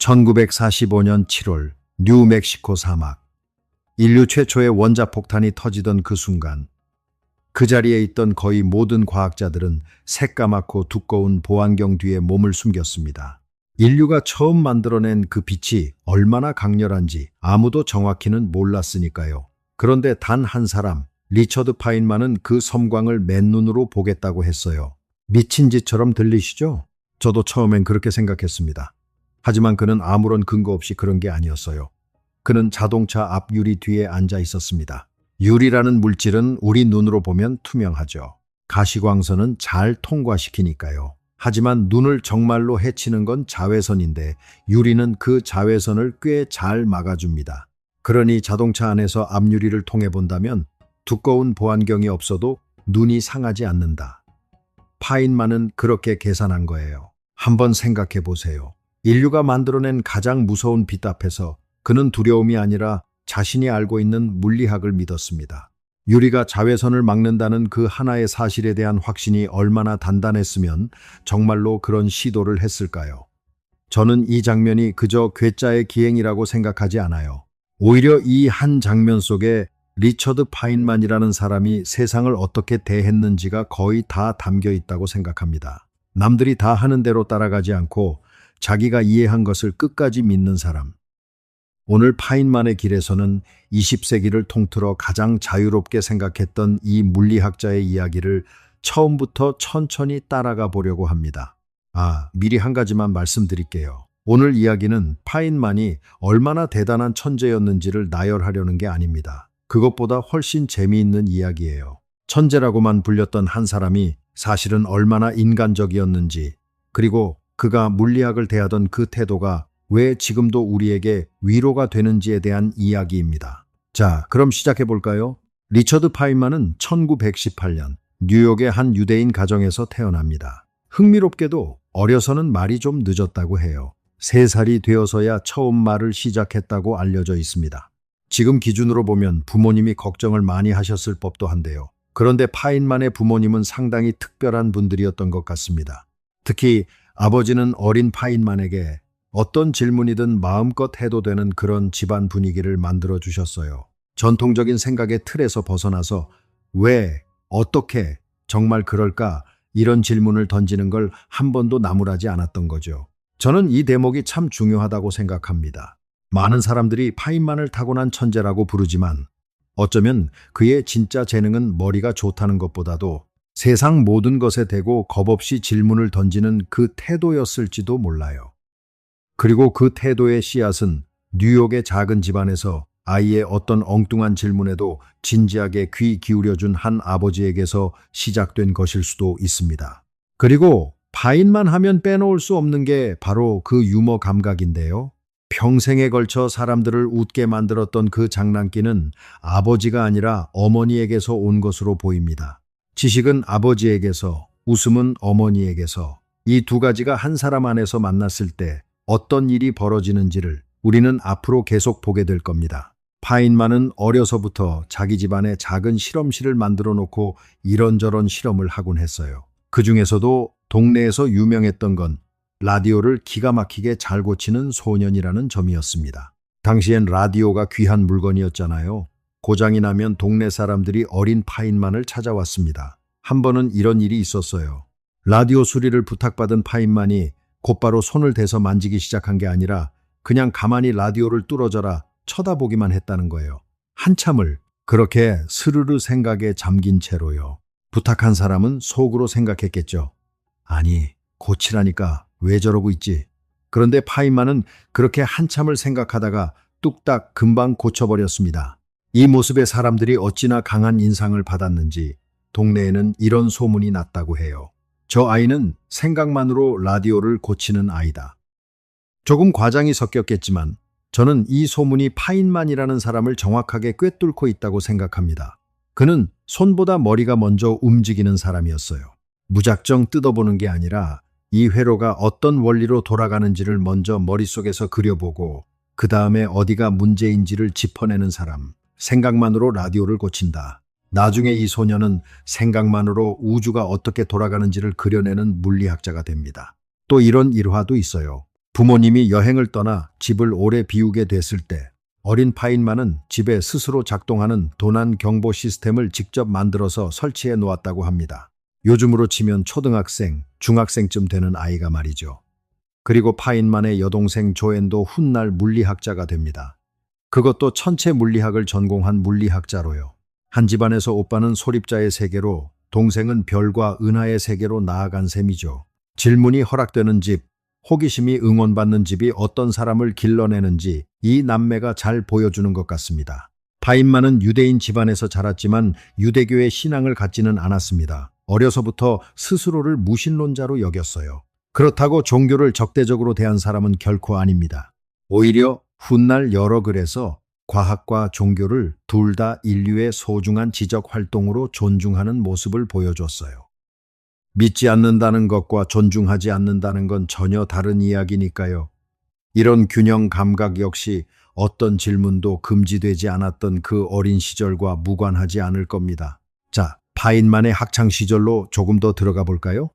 1945년 7월 뉴멕시코 사막. 인류 최초의 원자폭탄이 터지던 그 순간, 그 자리에 있던 거의 모든 과학자들은 새까맣고 두꺼운 보안경 뒤에 몸을 숨겼습니다. 인류가 처음 만들어낸 그 빛이 얼마나 강렬한지 아무도 정확히는 몰랐으니까요. 그런데 단 한 사람, 리처드 파인만은 그 섬광을 맨눈으로 보겠다고 했어요. 미친 짓처럼 들리시죠? 저도 처음엔 그렇게 생각했습니다. 하지만 그는 아무런 근거 없이 그런 게 아니었어요. 그는 자동차 앞 유리 뒤에 앉아 있었습니다. 유리라는 물질은 우리 눈으로 보면 투명하죠. 가시광선은 잘 통과시키니까요. 하지만 눈을 정말로 해치는 건 자외선인데 유리는 그 자외선을 꽤 잘 막아줍니다. 그러니 자동차 안에서 앞유리를 통해 본다면 두꺼운 보안경이 없어도 눈이 상하지 않는다. 파인만은 그렇게 계산한 거예요. 한번 생각해 보세요. 인류가 만들어낸 가장 무서운 빛 앞에서 그는 두려움이 아니라 자신이 알고 있는 물리학을 믿었습니다. 유리가 자외선을 막는다는 그 하나의 사실에 대한 확신이 얼마나 단단했으면 정말로 그런 시도를 했을까요? 저는 이 장면이 그저 괴짜의 기행이라고 생각하지 않아요. 오히려 이 한 장면 속에 리처드 파인만이라는 사람이 세상을 어떻게 대했는지가 거의 다 담겨 있다고 생각합니다. 남들이 다 하는 대로 따라가지 않고 자기가 이해한 것을 끝까지 믿는 사람. 오늘 파인만의 길에서는 20세기를 통틀어 가장 자유롭게 생각했던 이 물리학자의 이야기를 처음부터 천천히 따라가 보려고 합니다. 미리 한 가지만 말씀드릴게요. 오늘 이야기는 파인만이 얼마나 대단한 천재였는지를 나열하려는 게 아닙니다. 그것보다 훨씬 재미있는 이야기예요. 천재라고만 불렸던 한 사람이 사실은 얼마나 인간적이었는지, 그리고 그가 물리학을 대하던 그 태도가 왜 지금도 우리에게 위로가 되는지에 대한 이야기입니다. 자, 그럼 시작해 볼까요? 리처드 파인만은 1918년 뉴욕의 한 유대인 가정에서 태어납니다. 흥미롭게도 어려서는 말이 좀 늦었다고 해요. 3살이 되어서야 처음 말을 시작했다고 알려져 있습니다. 지금 기준으로 보면 부모님이 걱정을 많이 하셨을 법도 한데요. 그런데 파인만의 부모님은 상당히 특별한 분들이었던 것 같습니다. 특히 아버지는 어린 파인만에게 어떤 질문이든 마음껏 해도 되는 그런 집안 분위기를 만들어 주셨어요. 전통적인 생각의 틀에서 벗어나서 왜, 어떻게, 정말 그럴까 이런 질문을 던지는 걸 한 번도 나무라지 않았던 거죠. 저는 이 대목이 참 중요하다고 생각합니다. 많은 사람들이 파인만을 타고난 천재라고 부르지만 어쩌면 그의 진짜 재능은 머리가 좋다는 것보다도 세상 모든 것에 대고 겁없이 질문을 던지는 그 태도였을지도 몰라요. 그리고 그 태도의 씨앗은 뉴욕의 작은 집안에서 아이의 어떤 엉뚱한 질문에도 진지하게 귀 기울여준 한 아버지에게서 시작된 것일 수도 있습니다. 그리고 파인만 하면 빼놓을 수 없는 게 바로 그 유머 감각인데요. 평생에 걸쳐 사람들을 웃게 만들었던 그 장난기는 아버지가 아니라 어머니에게서 온 것으로 보입니다. 지식은 아버지에게서, 웃음은 어머니에게서, 이 두 가지가 한 사람 안에서 만났을 때 어떤 일이 벌어지는지를 우리는 앞으로 계속 보게 될 겁니다. 파인만은 어려서부터 자기 집안에 작은 실험실을 만들어 놓고 이런저런 실험을 하곤 했어요. 그 중에서도 동네에서 유명했던 건 라디오를 기가 막히게 잘 고치는 소년이라는 점이었습니다. 당시엔 라디오가 귀한 물건이었잖아요. 고장이 나면 동네 사람들이 어린 파인만을 찾아왔습니다. 한 번은 이런 일이 있었어요. 라디오 수리를 부탁받은 파인만이 곧바로 손을 대서 만지기 시작한 게 아니라 그냥 가만히 라디오를 뚫어져라 쳐다보기만 했다는 거예요. 한참을 그렇게 스르르 생각에 잠긴 채로요. 부탁한 사람은 속으로 생각했겠죠. 아니, 고치라니까 왜 저러고 있지? 그런데 파인만은 그렇게 한참을 생각하다가 뚝딱 금방 고쳐버렸습니다. 이 모습에 사람들이 어찌나 강한 인상을 받았는지 동네에는 이런 소문이 났다고 해요. 저 아이는 생각만으로 라디오를 고치는 아이다. 조금 과장이 섞였겠지만 저는 이 소문이 파인만이라는 사람을 정확하게 꿰뚫고 있다고 생각합니다. 그는 손보다 머리가 먼저 움직이는 사람이었어요. 무작정 뜯어보는 게 아니라 이 회로가 어떤 원리로 돌아가는지를 먼저 머릿속에서 그려보고 그 다음에 어디가 문제인지를 짚어내는 사람. 생각만으로 라디오를 고친다. 나중에 이 소녀는 생각만으로 우주가 어떻게 돌아가는지를 그려내는 물리학자가 됩니다. 또 이런 일화도 있어요. 부모님이 여행을 떠나 집을 오래 비우게 됐을 때 어린 파인만은 집에 스스로 작동하는 도난 경보 시스템을 직접 만들어서 설치해 놓았다고 합니다. 요즘으로 치면 초등학생, 중학생쯤 되는 아이가 말이죠. 그리고 파인만의 여동생 조앤도 훗날 물리학자가 됩니다. 그것도 천체 물리학을 전공한 물리학자로요. 한 집안에서 오빠는 소립자의 세계로, 동생은 별과 은하의 세계로 나아간 셈이죠. 질문이 허락되는 집, 호기심이 응원받는 집이 어떤 사람을 길러내는지 이 남매가 잘 보여주는 것 같습니다. 파인만은 유대인 집안에서 자랐지만 유대교의 신앙을 갖지는 않았습니다. 어려서부터 스스로를 무신론자로 여겼어요. 그렇다고 종교를 적대적으로 대한 사람은 결코 아닙니다. 오히려 훗날 여러 글에서 과학과 종교를 둘 다 인류의 소중한 지적 활동으로 존중하는 모습을 보여줬어요. 믿지 않는다는 것과 존중하지 않는다는 건 전혀 다른 이야기니까요. 이런 균형 감각 역시 어떤 질문도 금지되지 않았던 그 어린 시절과 무관하지 않을 겁니다. 자, 파인만의 학창 시절로 조금 더 들어가 볼까요?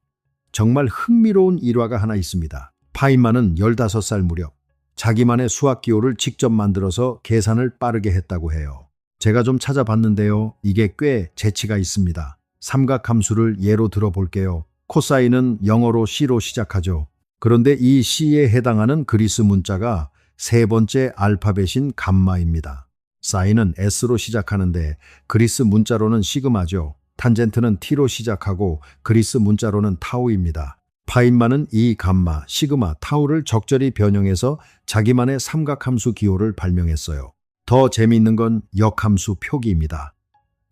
정말 흥미로운 일화가 하나 있습니다. 파인만은 15살 무렵 자기만의 수학 기호를 직접 만들어서 계산을 빠르게 했다고 해요. 제가 좀 찾아봤는데요. 이게 꽤 재치가 있습니다. 삼각함수를 예로 들어볼게요. 코사인은 영어로 C로 시작하죠. 그런데 이 C에 해당하는 그리스 문자가 세 번째 알파벳인 감마입니다. 사인은 S로 시작하는데 그리스 문자로는 시그마죠. 탄젠트는 T로 시작하고 그리스 문자로는 타우입니다. 파인만은 이 감마, 시그마, 타우를 적절히 변형해서 자기만의 삼각함수 기호를 발명했어요. 더 재미있는 건 역함수 표기입니다.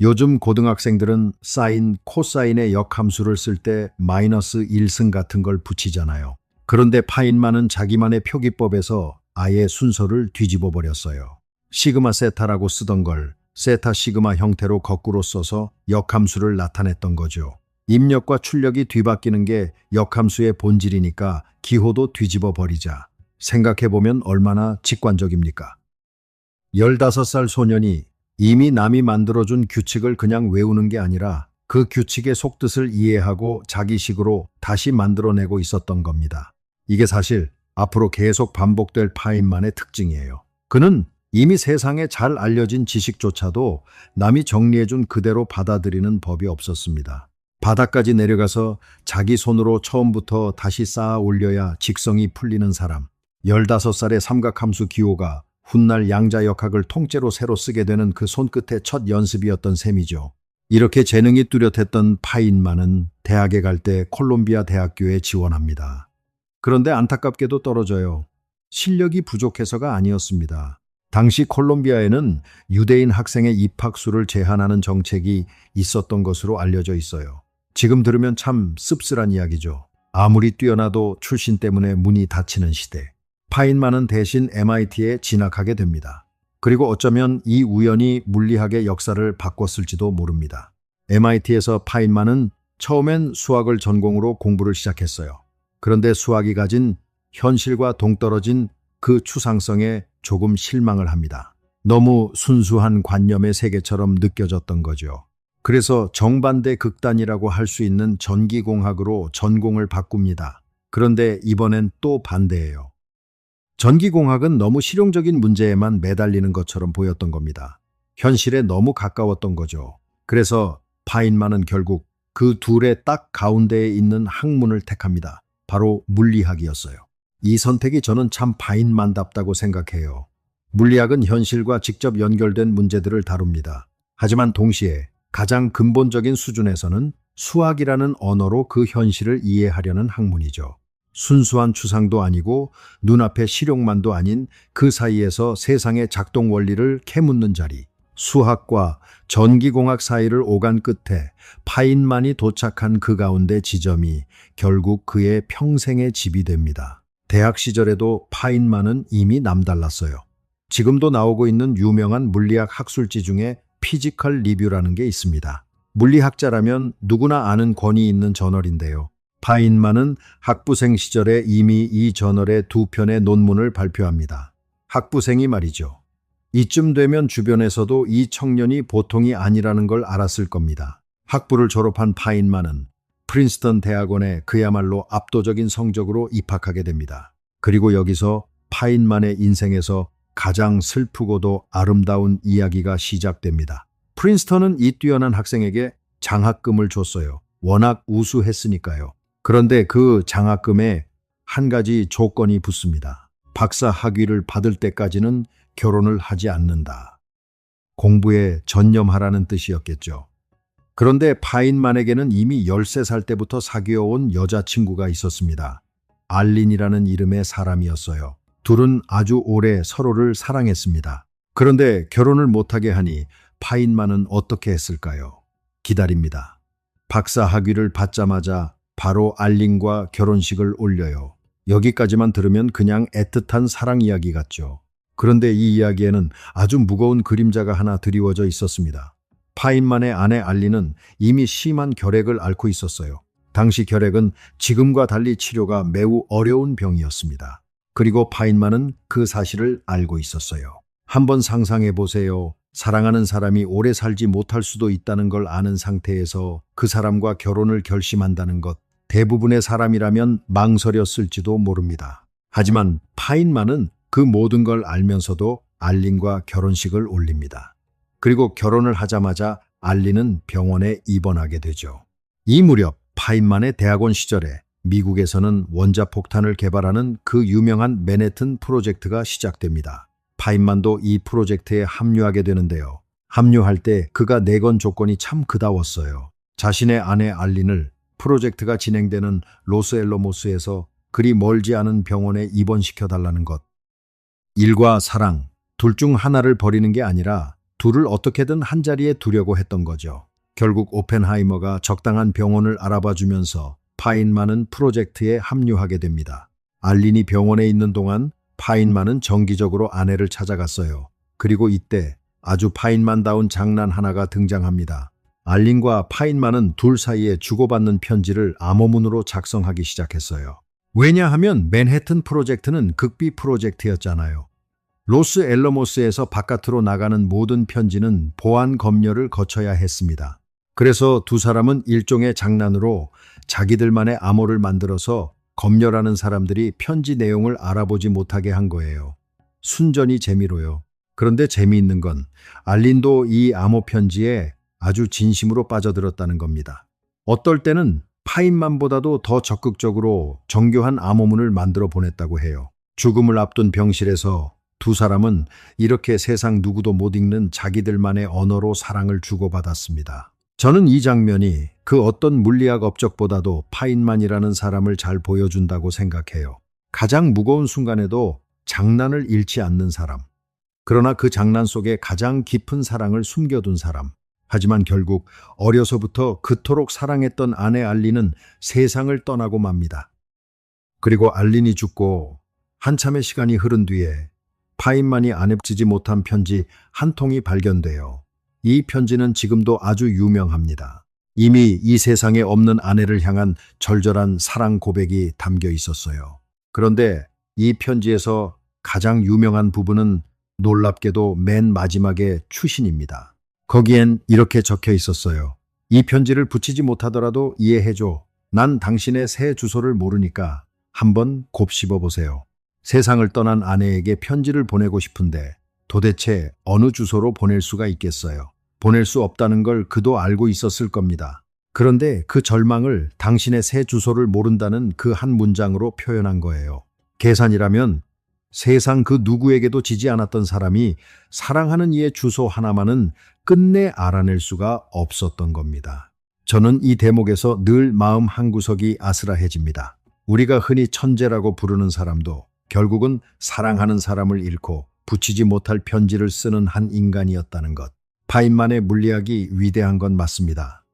요즘 고등학생들은 사인, 코사인의 역함수를 쓸 때 마이너스 1승 같은 걸 붙이잖아요. 그런데 파인만은 자기만의 표기법에서 아예 순서를 뒤집어 버렸어요. 시그마 세타라고 쓰던 걸 세타 시그마 형태로 거꾸로 써서 역함수를 나타냈던 거죠. 입력과 출력이 뒤바뀌는 게 역함수의 본질이니까 기호도 뒤집어 버리자. 생각해보면 얼마나 직관적입니까? 15살 소년이 이미 남이 만들어준 규칙을 그냥 외우는 게 아니라 그 규칙의 속뜻을 이해하고 자기식으로 다시 만들어내고 있었던 겁니다. 이게 사실 앞으로 계속 반복될 파인만의 특징이에요. 그는 이미 세상에 잘 알려진 지식조차도 남이 정리해준 그대로 받아들이는 법이 없었습니다. 바닥까지 내려가서 자기 손으로 처음부터 다시 쌓아 올려야 직성이 풀리는 사람. 15살의 삼각함수 기호가 훗날 양자역학을 통째로 새로 쓰게 되는 그 손끝의 첫 연습이었던 셈이죠. 이렇게 재능이 뚜렷했던 파인만은 대학에 갈 때 콜롬비아 대학교에 지원합니다. 그런데 안타깝게도 떨어져요. 실력이 부족해서가 아니었습니다. 당시 콜롬비아에는 유대인 학생의 입학수를 제한하는 정책이 있었던 것으로 알려져 있어요. 지금 들으면 참 씁쓸한 이야기죠. 아무리 뛰어나도 출신 때문에 문이 닫히는 시대. 파인만은 대신 MIT에 진학하게 됩니다. 그리고 어쩌면 이 우연이 물리학의 역사를 바꿨을지도 모릅니다. MIT에서 파인만은 처음엔 수학을 전공으로 공부를 시작했어요. 그런데 수학이 가진 현실과 동떨어진 그 추상성에 조금 실망을 합니다. 너무 순수한 관념의 세계처럼 느껴졌던 거죠. 그래서 정반대 극단이라고 할 수 있는 전기공학으로 전공을 바꿉니다. 그런데 이번엔 또 반대예요. 전기공학은 너무 실용적인 문제에만 매달리는 것처럼 보였던 겁니다. 현실에 너무 가까웠던 거죠. 그래서 파인만은 결국 그 둘의 딱 가운데에 있는 학문을 택합니다. 바로 물리학이었어요. 이 선택이 저는 참 파인만답다고 생각해요. 물리학은 현실과 직접 연결된 문제들을 다룹니다. 하지만 동시에 가장 근본적인 수준에서는 수학이라는 언어로 그 현실을 이해하려는 학문이죠. 순수한 추상도 아니고 눈앞의 실용만도 아닌 그 사이에서 세상의 작동 원리를 캐묻는 자리. 수학과 전기공학 사이를 오간 끝에 파인만이 도착한 그 가운데 지점이 결국 그의 평생의 집이 됩니다. 대학 시절에도 파인만은 이미 남달랐어요. 지금도 나오고 있는 유명한 물리학 학술지 중에 피지컬 리뷰라는 게 있습니다. 물리학자라면 누구나 아는 권위 있는 저널인데요. 파인만은 학부생 시절에 이미 이 저널에 2편의 논문을 발표합니다. 학부생이 말이죠. 이쯤 되면 주변에서도 이 청년이 보통이 아니라는 걸 알았을 겁니다. 학부를 졸업한 파인만은 프린스턴 대학원에 그야말로 압도적인 성적으로 입학하게 됩니다. 그리고 여기서 파인만의 인생에서 가장 슬프고도 아름다운 이야기가 시작됩니다. 프린스턴은 이 뛰어난 학생에게 장학금을 줬어요. 워낙 우수했으니까요. 그런데 그 장학금에 한 가지 조건이 붙습니다. 박사 학위를 받을 때까지는 결혼을 하지 않는다. 공부에 전념하라는 뜻이었겠죠. 그런데 파인만에게는 이미 13살 때부터 사귀어온 여자친구가 있었습니다. 알린이라는 이름의 사람이었어요. 둘은 아주 오래 서로를 사랑했습니다. 그런데 결혼을 못하게 하니 파인만은 어떻게 했을까요? 기다립니다. 박사 학위를 받자마자 바로 알린과 결혼식을 올려요. 여기까지만 들으면 그냥 애틋한 사랑 이야기 같죠. 그런데 이 이야기에는 아주 무거운 그림자가 하나 드리워져 있었습니다. 파인만의 아내 알린은 이미 심한 결핵을 앓고 있었어요. 당시 결핵은 지금과 달리 치료가 매우 어려운 병이었습니다. 그리고 파인만은 그 사실을 알고 있었어요. 한번 상상해 보세요. 사랑하는 사람이 오래 살지 못할 수도 있다는 걸 아는 상태에서 그 사람과 결혼을 결심한다는 것. 대부분의 사람이라면 망설였을지도 모릅니다. 하지만 파인만은 그 모든 걸 알면서도 알린과 결혼식을 올립니다. 그리고 결혼을 하자마자 알린은 병원에 입원하게 되죠. 이 무렵 파인만의 대학원 시절에 미국에서는 원자폭탄을 개발하는 그 유명한 맨해튼 프로젝트가 시작됩니다. 파인만도 이 프로젝트에 합류하게 되는데요. 합류할 때 그가 내건 조건이 참 그다웠어요. 자신의 아내 알린을 프로젝트가 진행되는 로스앨러모스에서 그리 멀지 않은 병원에 입원시켜달라는 것. 일과 사랑, 둘 중 하나를 버리는 게 아니라 둘을 어떻게든 한자리에 두려고 했던 거죠. 결국 오펜하이머가 적당한 병원을 알아봐주면서 파인만은 프로젝트에 합류하게 됩니다. 알린이 병원에 있는 동안 파인만은 정기적으로 아내를 찾아갔어요. 그리고 이때 아주 파인만다운 장난 하나가 등장합니다. 알린과 파인만은 둘 사이에 주고받는 편지를 암호문으로 작성하기 시작했어요. 왜냐하면 맨해튼 프로젝트는 극비 프로젝트였잖아요. 로스앨러모스에서 바깥으로 나가는 모든 편지는 보안 검열을 거쳐야 했습니다. 그래서 두 사람은 일종의 장난으로 자기들만의 암호를 만들어서 검열하는 사람들이 편지 내용을 알아보지 못하게 한 거예요. 순전히 재미로요. 그런데 재미있는 건 알린도 이 암호 편지에 아주 진심으로 빠져들었다는 겁니다. 어떨 때는 파인만보다도 더 적극적으로 정교한 암호문을 만들어 보냈다고 해요. 죽음을 앞둔 병실에서 두 사람은 이렇게 세상 누구도 못 읽는 자기들만의 언어로 사랑을 주고받았습니다. 저는 이 장면이 그 어떤 물리학 업적보다도 파인만이라는 사람을 잘 보여준다고 생각해요. 가장 무거운 순간에도 장난을 잃지 않는 사람. 그러나 그 장난 속에 가장 깊은 사랑을 숨겨둔 사람. 하지만 결국 어려서부터 그토록 사랑했던 아내 알린은 세상을 떠나고 맙니다. 그리고 알린이 죽고 한참의 시간이 흐른 뒤에 파인만이 안입지지 못한 편지 한 통이 발견돼요. 이 편지는 지금도 아주 유명합니다. 이미 이 세상에 없는 아내를 향한 절절한 사랑 고백이 담겨 있었어요. 그런데 이 편지에서 가장 유명한 부분은 놀랍게도 맨 마지막에 추신입니다. 거기엔 이렇게 적혀 있었어요. 이 편지를 붙이지 못하더라도 이해해줘. 난 당신의 새 주소를 모르니까 한번 곱씹어 보세요. 세상을 떠난 아내에게 편지를 보내고 싶은데 도대체 어느 주소로 보낼 수가 있겠어요? 보낼 수 없다는 걸 그도 알고 있었을 겁니다. 그런데 그 절망을 당신의 새 주소를 모른다는 그 한 문장으로 표현한 거예요. 계산이라면 세상 그 누구에게도 지지 않았던 사람이 사랑하는 이의 주소 하나만은 끝내 알아낼 수가 없었던 겁니다. 저는 이 대목에서 늘 마음 한구석이 아스라해집니다. 우리가 흔히 천재라고 부르는 사람도 결국은 사랑하는 사람을 잃고 붙이지 못할 편지를 쓰는 한 인간이었다는 것. 파인만의 물리학이 위대한 건 맞습니다.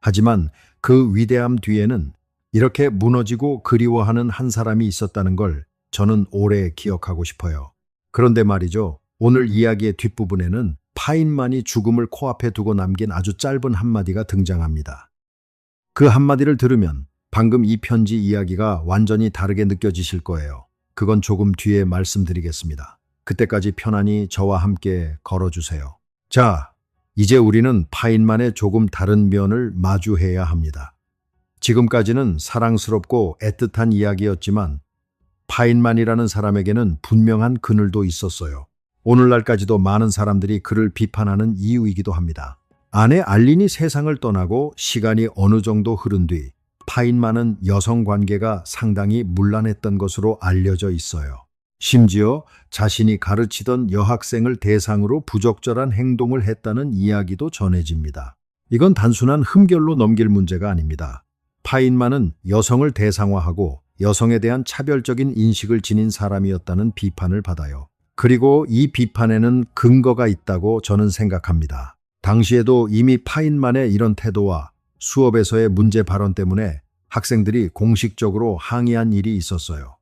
하지만 그 위대함 뒤에는 이렇게 무너지고 그리워하는 한 사람이 있었다는 걸 저는 오래 기억하고 싶어요. 그런데 말이죠. 오늘 이야기의 뒷부분에는 파인만이 죽음을 코앞에 두고 남긴 아주 짧은 한마디가 등장합니다. 그 한마디를 들으면 방금 이 편지 이야기가 완전히 다르게 느껴지실 거예요. 그건 조금 뒤에 말씀드리겠습니다. 그때까지 편안히 저와 함께 걸어주세요. 자, 이제 우리는 파인만의 조금 다른 면을 마주해야 합니다. 지금까지는 사랑스럽고 애틋한 이야기였지만 파인만이라는 사람에게는 분명한 그늘도 있었어요. 오늘날까지도 많은 사람들이 그를 비판하는 이유이기도 합니다. 아내 알린이 세상을 떠나고 시간이 어느 정도 흐른 뒤 파인만은 여성 관계가 상당히 문란했던 것으로 알려져 있어요. 심지어 자신이 가르치던 여학생을 대상으로 부적절한 행동을 했다는 이야기도 전해집니다. 이건 단순한 흠결로 넘길 문제가 아닙니다. 파인만은 여성을 대상화하고 여성에 대한 차별적인 인식을 지닌 사람이었다는 비판을 받아요. 그리고 이 비판에는 근거가 있다고 저는 생각합니다. 당시에도 이미 파인만의 이런 태도와 수업에서의 문제 발언 때문에 학생들이 공식적으로 항의한 일이 있었어요.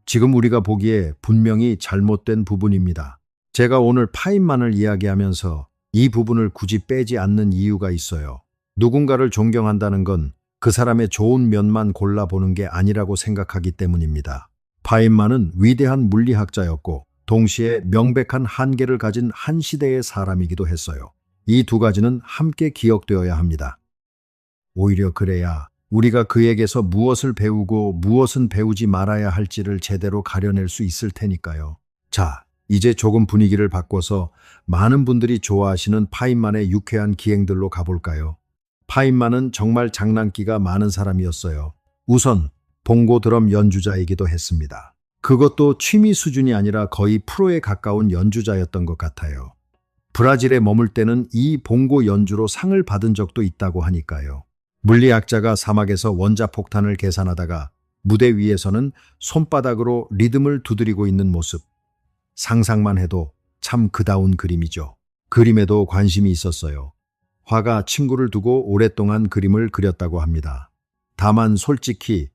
지금 우리가 보기에 분명히 잘못된 부분입니다. 제가 오늘 파인만을 이야기하면서 이 부분을 굳이 빼지 않는 이유가 있어요. 누군가를 존경한다는 건 그 사람의 좋은 면만 골라보는 게 아니라고 생각하기 때문입니다. 파인만은 위대한 물리학자였고 동시에 명백한 한계를 가진 한 시대의 사람이기도 했어요. 이 두 가지는 함께 기억되어야 합니다. 오히려 그래야 우리가 그에게서 무엇을 배우고 무엇은 배우지 말아야 할지를 제대로 가려낼 수 있을 테니까요. 자, 이제 조금 분위기를 바꿔서 많은 분들이 좋아하시는 파인만의 유쾌한 기행들로 가볼까요? 파인만은 정말 장난기가 많은 사람이었어요. 우선 봉고 드럼 연주자이기도 했습니다. 그것도 취미 수준이 아니라 거의 프로에 가까운 연주자였던 것 같아요. 브라질에 머물 때는 이 봉고 연주로 상을 받은 적도 있다고 하니까요. 물리학자가 사막에서 원자폭탄을 계산하다가 무대 위에서는 손바닥으로 리듬을 두드리고 있는 모습. 상상만 해도 참 그다운 그림이죠. 그림에도 관심이 있었어요. 화가 친구를 두고 오랫동안 그림을 그렸다고 합니다. 다만 솔직히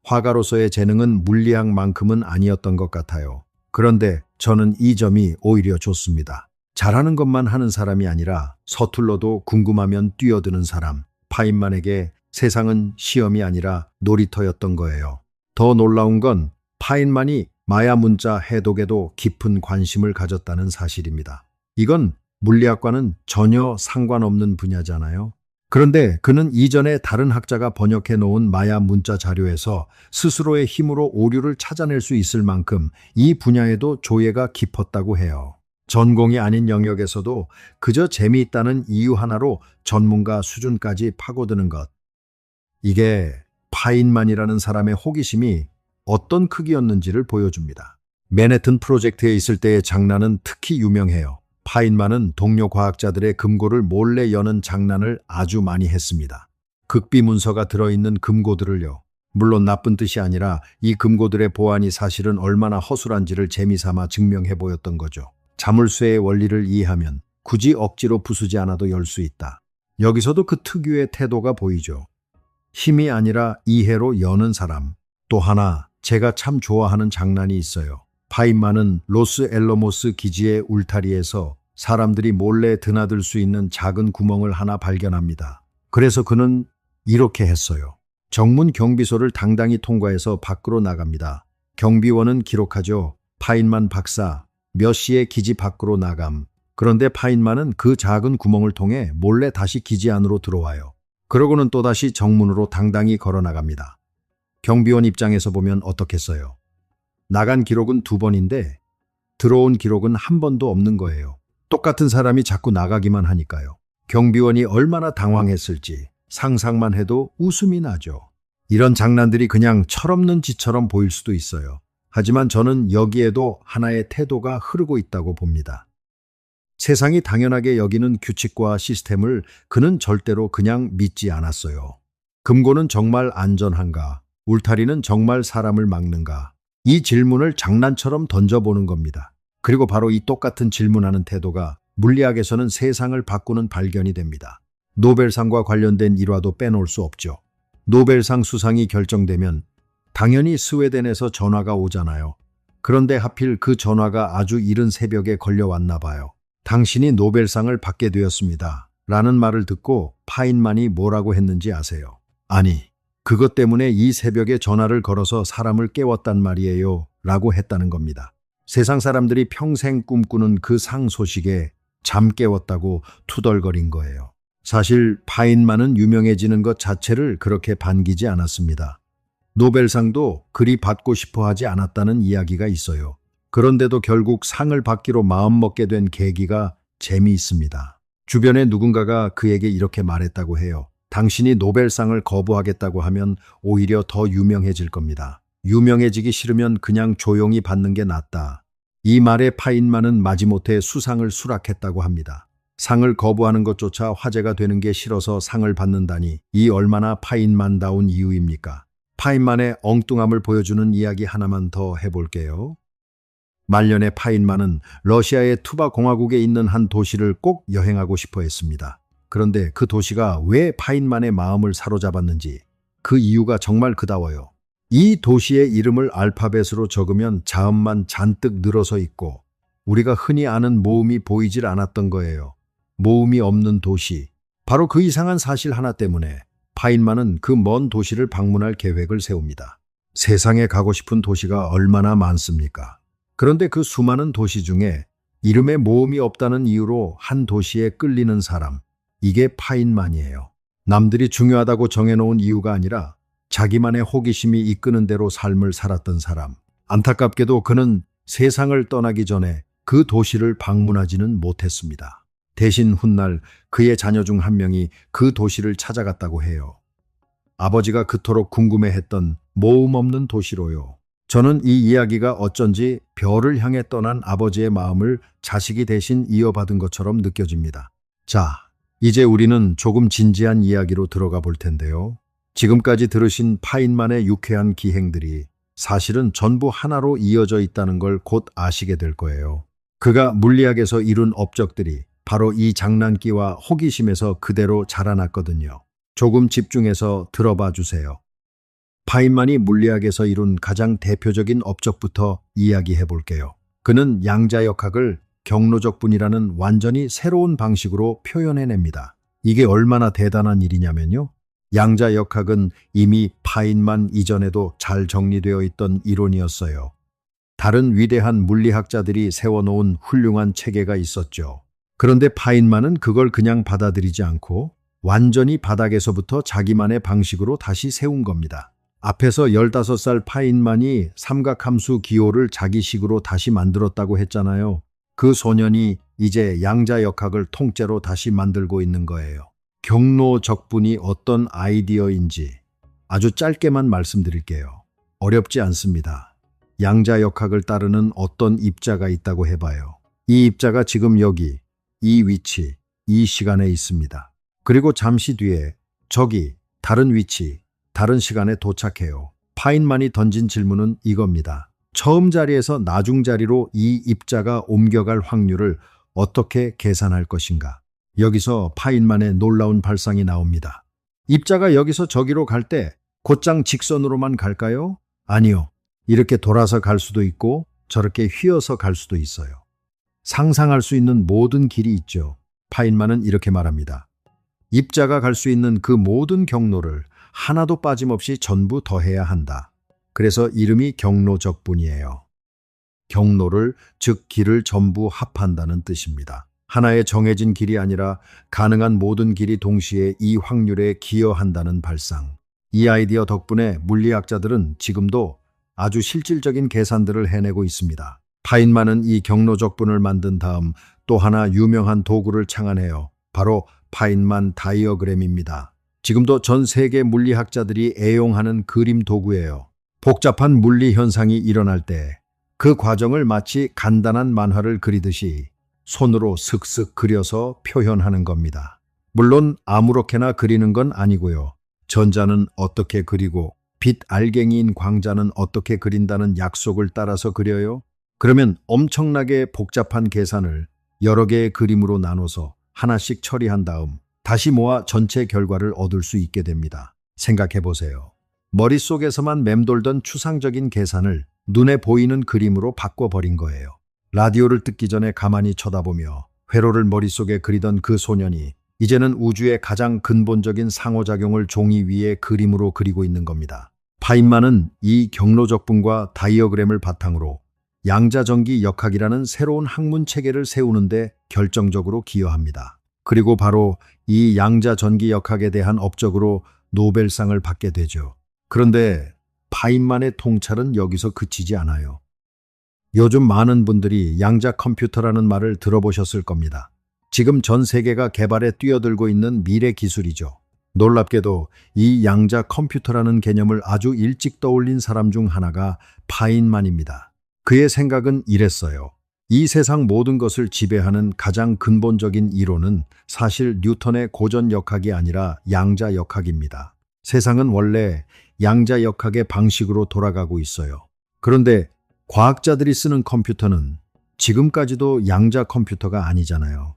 화가로서의 재능은 물리학만큼은 아니었던 것 같아요. 그런데 저는 이 점이 오히려 좋습니다. 잘하는 것만 하는 사람이 아니라 서툴러도 궁금하면 뛰어드는 사람. 파인만에게 세상은 시험이 아니라 놀이터였던 거예요. 더 놀라운 건 파인만이 마야 문자 해독에도 깊은 관심을 가졌다는 사실입니다. 이건 물리학과는 전혀 상관없는 분야잖아요. 그런데 그는 이전에 다른 학자가 번역해 놓은 마야 문자 자료에서 스스로의 힘으로 오류를 찾아낼 수 있을 만큼 이 분야에도 조예가 깊었다고 해요. 전공이 아닌 영역에서도 그저 재미있다는 이유 하나로 전문가 수준까지 파고드는 것. 이게 파인만이라는 사람의 호기심이 어떤 크기였는지를 보여줍니다. 맨해튼 프로젝트에 있을 때의 장난은 특히 유명해요. 파인만은 동료 과학자들의 금고를 몰래 여는 장난을 아주 많이 했습니다. 극비 문서가 들어있는 금고들을요. 물론 나쁜 뜻이 아니라 이 금고들의 보안이 사실은 얼마나 허술한지를 재미삼아 증명해 보였던 거죠. 자물쇠의 원리를 이해하면 굳이 억지로 부수지 않아도 열 수 있다. 여기서도 그 특유의 태도가 보이죠. 힘이 아니라 이해로 여는 사람. 또 하나 제가 참 좋아하는 장난이 있어요. 파인만은 로스 엘로모스 기지의 울타리에서 사람들이 몰래 드나들 수 있는 작은 구멍을 하나 발견합니다. 그래서 그는 이렇게 했어요. 정문 경비소를 당당히 통과해서 밖으로 나갑니다. 경비원은 기록하죠. 파인만 박사 몇 시에 기지 밖으로 나감. 그런데 파인만은 그 작은 구멍을 통해 몰래 다시 기지 안으로 들어와요. 그러고는 또다시 정문으로 당당히 걸어 나갑니다. 경비원 입장에서 보면 어떻겠어요? 나간 기록은 2번인데 들어온 기록은 한 번도 없는 거예요. 똑같은 사람이 자꾸 나가기만 하니까요. 경비원이 얼마나 당황했을지 상상만 해도 웃음이 나죠. 이런 장난들이 그냥 철없는 짓처럼 보일 수도 있어요. 하지만 저는 여기에도 하나의 태도가 흐르고 있다고 봅니다. 세상이 당연하게 여기는 규칙과 시스템을 그는 절대로 그냥 믿지 않았어요. 금고는 정말 안전한가? 울타리는 정말 사람을 막는가? 이 질문을 장난처럼 던져보는 겁니다. 그리고 바로 이 똑같은 질문하는 태도가 물리학에서는 세상을 바꾸는 발견이 됩니다. 노벨상과 관련된 일화도 빼놓을 수 없죠. 노벨상 수상이 결정되면 당연히 스웨덴에서 전화가 오잖아요. 그런데 하필 그 전화가 아주 이른 새벽에 걸려왔나 봐요. 당신이 노벨상을 받게 되었습니다. 라는 말을 듣고 파인만이 뭐라고 했는지 아세요? 아니, 그것 때문에 이 새벽에 전화를 걸어서 사람을 깨웠단 말이에요. 라고 했다는 겁니다. 세상 사람들이 평생 꿈꾸는 그 상 소식에 잠 깨웠다고 투덜거린 거예요. 사실 파인만은 유명해지는 것 자체를 그렇게 반기지 않았습니다. 노벨상도 그리 받고 싶어 하지 않았다는 이야기가 있어요. 그런데도 결국 상을 받기로 마음먹게 된 계기가 재미있습니다. 주변에 누군가가 그에게 이렇게 말했다고 해요. 당신이 노벨상을 거부하겠다고 하면 오히려 더 유명해질 겁니다. 유명해지기 싫으면 그냥 조용히 받는 게 낫다. 이 말에 파인만은 마지못해 수상을 수락했다고 합니다. 상을 거부하는 것조차 화제가 되는 게 싫어서 상을 받는다니 이 얼마나 파인만다운 이유입니까? 파인만의 엉뚱함을 보여주는 이야기 하나만 더 해볼게요. 말년에 파인만은 러시아의 투바 공화국에 있는 한 도시를 꼭 여행하고 싶어 했습니다. 그런데 그 도시가 왜 파인만의 마음을 사로잡았는지 그 이유가 정말 그다워요. 이 도시의 이름을 알파벳으로 적으면 자음만 잔뜩 늘어서 있고 우리가 흔히 아는 모음이 보이질 않았던 거예요. 모음이 없는 도시. 바로 그 이상한 사실 하나 때문에 파인만은 그 먼 도시를 방문할 계획을 세웁니다. 세상에 가고 싶은 도시가 얼마나 많습니까? 그런데 그 수많은 도시 중에 이름에 모음이 없다는 이유로 한 도시에 끌리는 사람, 이게 파인만이에요. 남들이 중요하다고 정해놓은 이유가 아니라 자기만의 호기심이 이끄는 대로 삶을 살았던 사람. 안타깝게도 그는 세상을 떠나기 전에 그 도시를 방문하지는 못했습니다. 대신 훗날 그의 자녀 중 한 명이 그 도시를 찾아갔다고 해요. 아버지가 그토록 궁금해했던 모음 없는 도시로요. 저는 이 이야기가 어쩐지 별을 향해 떠난 아버지의 마음을 자식이 대신 이어받은 것처럼 느껴집니다. 자, 이제 우리는 조금 진지한 이야기로 들어가 볼 텐데요. 지금까지 들으신 파인만의 유쾌한 기행들이 사실은 전부 하나로 이어져 있다는 걸 곧 아시게 될 거예요. 그가 물리학에서 이룬 업적들이 바로 이 장난기와 호기심에서 그대로 자라났거든요. 조금 집중해서 들어봐 주세요. 파인만이 물리학에서 이룬 가장 대표적인 업적부터 이야기해 볼게요. 그는 양자역학을 경로적분이라는 완전히 새로운 방식으로 표현해냅니다. 이게 얼마나 대단한 일이냐면요. 양자역학은 이미 파인만 이전에도 잘 정리되어 있던 이론이었어요. 다른 위대한 물리학자들이 세워놓은 훌륭한 체계가 있었죠. 그런데 파인만은 그걸 그냥 받아들이지 않고 완전히 바닥에서부터 자기만의 방식으로 다시 세운 겁니다. 앞에서 15살 파인만이 삼각함수 기호를 자기식으로 다시 만들었다고 했잖아요. 그 소년이 이제 양자역학을 통째로 다시 만들고 있는 거예요. 경로적분이 어떤 아이디어인지 아주 짧게만 말씀드릴게요. 어렵지 않습니다. 양자역학을 따르는 어떤 입자가 있다고 해봐요. 이 입자가 지금 여기, 이 위치, 이 시간에 있습니다. 그리고 잠시 뒤에 저기, 다른 위치, 다른 시간에 도착해요. 파인만이 던진 질문은 이겁니다. 처음 자리에서 나중 자리로 이 입자가 옮겨갈 확률을 어떻게 계산할 것인가? 여기서 파인만의 놀라운 발상이 나옵니다. 입자가 여기서 저기로 갈 때 곧장 직선으로만 갈까요? 아니요. 이렇게 돌아서 갈 수도 있고 저렇게 휘어서 갈 수도 있어요. 상상할 수 있는 모든 길이 있죠. 파인만은 이렇게 말합니다. 입자가 갈 수 있는 그 모든 경로를 하나도 빠짐없이 전부 더해야 한다. 그래서 이름이 경로적분이에요. 경로를, 즉 길을 전부 합한다는 뜻입니다. 하나의 정해진 길이 아니라 가능한 모든 길이 동시에 이 확률에 기여한다는 발상. 이 아이디어 덕분에 물리학자들은 지금도 아주 실질적인 계산들을 해내고 있습니다. 파인만은 이 경로적분을 만든 다음 또 하나 유명한 도구를 창안해요. 바로 파인만 다이어그램입니다. 지금도 전 세계 물리학자들이 애용하는 그림 도구예요. 복잡한 물리 현상이 일어날 때 그 과정을 마치 간단한 만화를 그리듯이 손으로 슥슥 그려서 표현하는 겁니다. 물론 아무렇게나 그리는 건 아니고요. 전자는 어떻게 그리고 빛 알갱이인 광자는 어떻게 그린다는 약속을 따라서 그려요. 그러면 엄청나게 복잡한 계산을 여러 개의 그림으로 나눠서 하나씩 처리한 다음 다시 모아 전체 결과를 얻을 수 있게 됩니다. 생각해 보세요. 머릿속에서만 맴돌던 추상적인 계산을 눈에 보이는 그림으로 바꿔버린 거예요. 라디오를 듣기 전에 가만히 쳐다보며 회로를 머릿속에 그리던 그 소년이 이제는 우주의 가장 근본적인 상호작용을 종이 위에 그림으로 그리고 있는 겁니다. 파인만은 이 경로적분과 다이어그램을 바탕으로 양자전기 역학이라는 새로운 학문 체계를 세우는데 결정적으로 기여합니다. 그리고 바로 이 양자전기 역학에 대한 업적으로 노벨상을 받게 되죠. 그런데 파인만의 통찰은 여기서 그치지 않아요. 요즘 많은 분들이 양자 컴퓨터라는 말을 들어보셨을 겁니다. 지금 전 세계가 개발에 뛰어들고 있는 미래 기술이죠. 놀랍게도 이 양자 컴퓨터라는 개념을 아주 일찍 떠올린 사람 중 하나가 파인만입니다. 그의 생각은 이랬어요. 이 세상 모든 것을 지배하는 가장 근본적인 이론은 사실 뉴턴의 고전역학이 아니라 양자역학입니다. 세상은 원래 양자역학의 방식으로 돌아가고 있어요. 그런데 과학자들이 쓰는 컴퓨터는 지금까지도 양자 컴퓨터가 아니잖아요.